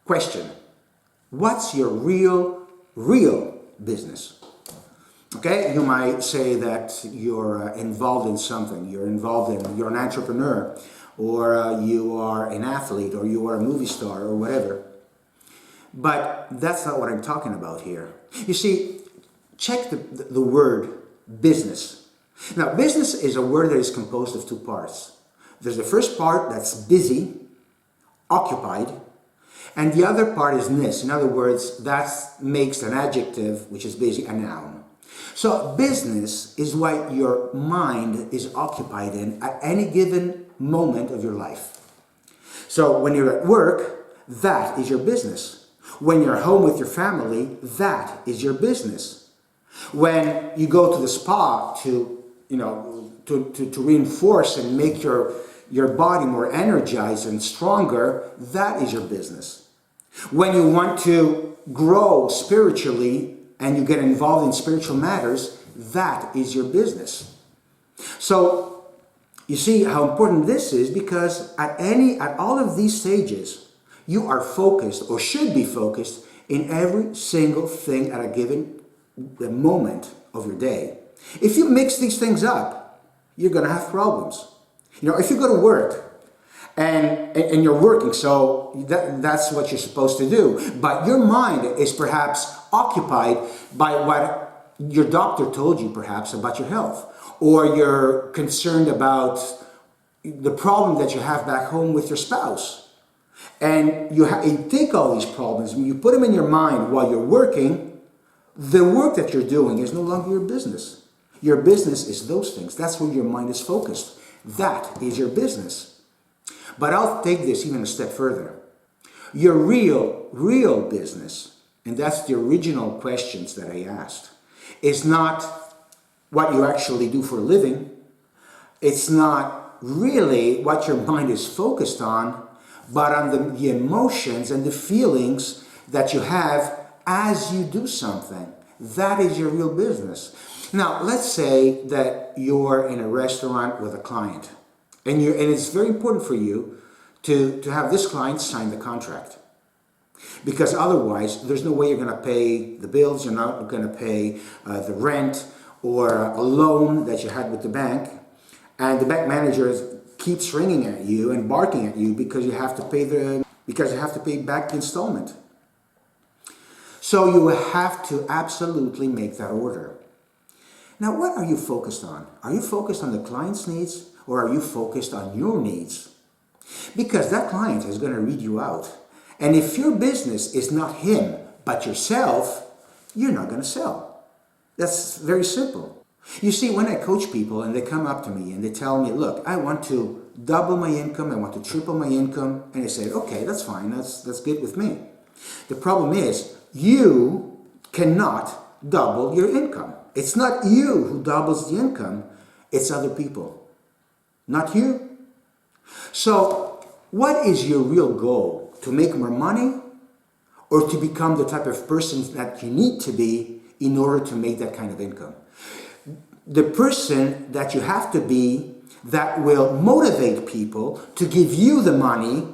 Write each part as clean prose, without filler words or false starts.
question. What's your real business? Okay, you might say that you're involved in something. You're an entrepreneur, or you are an athlete, or you are a movie star, or whatever. But that's not what I'm talking about here. You see, check the word business. Now, business is a word that is composed of two parts. There's the first part that's busy, occupied, and the other part is ness. In other words, that makes an adjective, which is busy, a noun. So business is what your mind is occupied in at any given moment of your life. So when you're at work, that is your business. When you're home with your family, that is your business. When you go to the spa to reinforce and make your body more energized and stronger, that is your business. When you want to grow spiritually and you get involved in spiritual matters, that is your business. So you see how important this is, because at all of these stages, you are focused, or should be focused, in every single thing at a given moment of your day. If you mix these things up, you're going to have problems. If you go to work and you're working, so that's what you're supposed to do, but your mind is perhaps occupied by what your doctor told you perhaps about your health, or you're concerned about the problem that you have back home with your spouse. And you take all these problems, and you put them in your mind while you're working. The work that you're doing is no longer your business. Your business is those things. That's where your mind is focused. That is your business. But I'll take this even a step further. Your real business, and that's the original questions that I asked, is not what you actually do for a living. It's not really what your mind is focused on, but on the emotions and the feelings that you have as you do something. That is your real business. Now, let's say that you're in a restaurant with a client, and it's very important for you to have this client sign the contract. Because otherwise, there's no way you're going to pay the bills, you're not going to pay the rent, or a loan that you had with the bank, and the bank manager keeps ringing at you and barking at you because you have to pay back the installment. So you have to absolutely make that order. Now, what are you focused on? Are you focused on the client's needs, or are you focused on your needs? Because that client is going to read you out. And if your business is not him, but yourself, you're not going to sell. That's very simple. You see, when I coach people and they come up to me and they tell me, look, I want to double my income, I want to triple my income, and I say, okay, that's fine, that's good with me. The problem is, you cannot double your income. It's not you who doubles the income, it's other people, not you. So, what is your real goal? To make more money, or to become the type of person that you need to be in order to make that kind of income? The person that you have to be that will motivate people to give you the money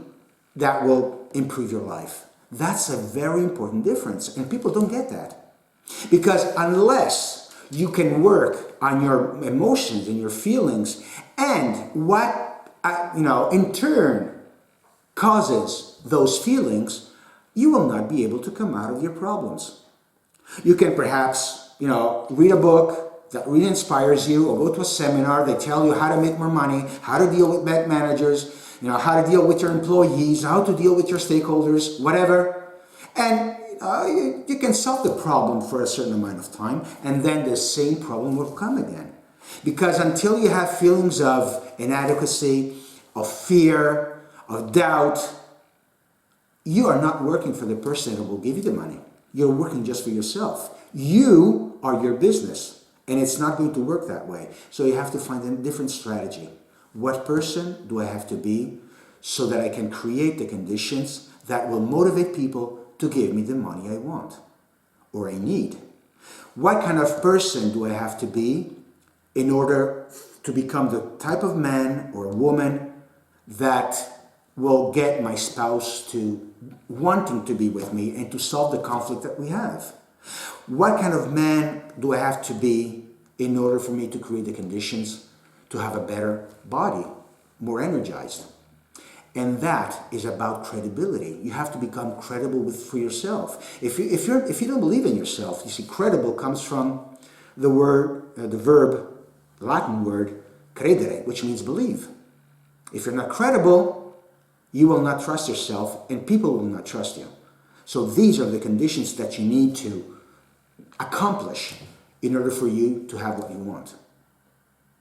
that will improve your life. That's a very important difference, and people don't get that. Because unless you can work on your emotions and your feelings, and what in turn causes those feelings, you will not be able to come out of your problems. You can perhaps read a book that really inspires you, or go to a seminar. They tell you how to make more money, how to deal with bank managers, how to deal with your employees, how to deal with your stakeholders, whatever. And you can solve the problem for a certain amount of time, and then the same problem will come again. Because until you have feelings of inadequacy, of fear, of doubt, you are not working for the person that will give you the money. You're working just for yourself. You are your business. And it's not going to work that way. So you have to find a different strategy. What person do I have to be so that I can create the conditions that will motivate people to give me the money I want or I need? What kind of person do I have to be in order to become the type of man or woman that will get my spouse to wanting to be with me and to solve the conflict that we have? What kind of man do I have to be in order for me to create the conditions to have a better body, more energized? And that is about credibility. You have to become credible for yourself. If you don't believe in yourself, you see, credible comes from the verb, Latin word, credere, which means believe. If you're not credible, you will not trust yourself, and people will not trust you. So these are the conditions that you need to accomplish in order for you to have what you want.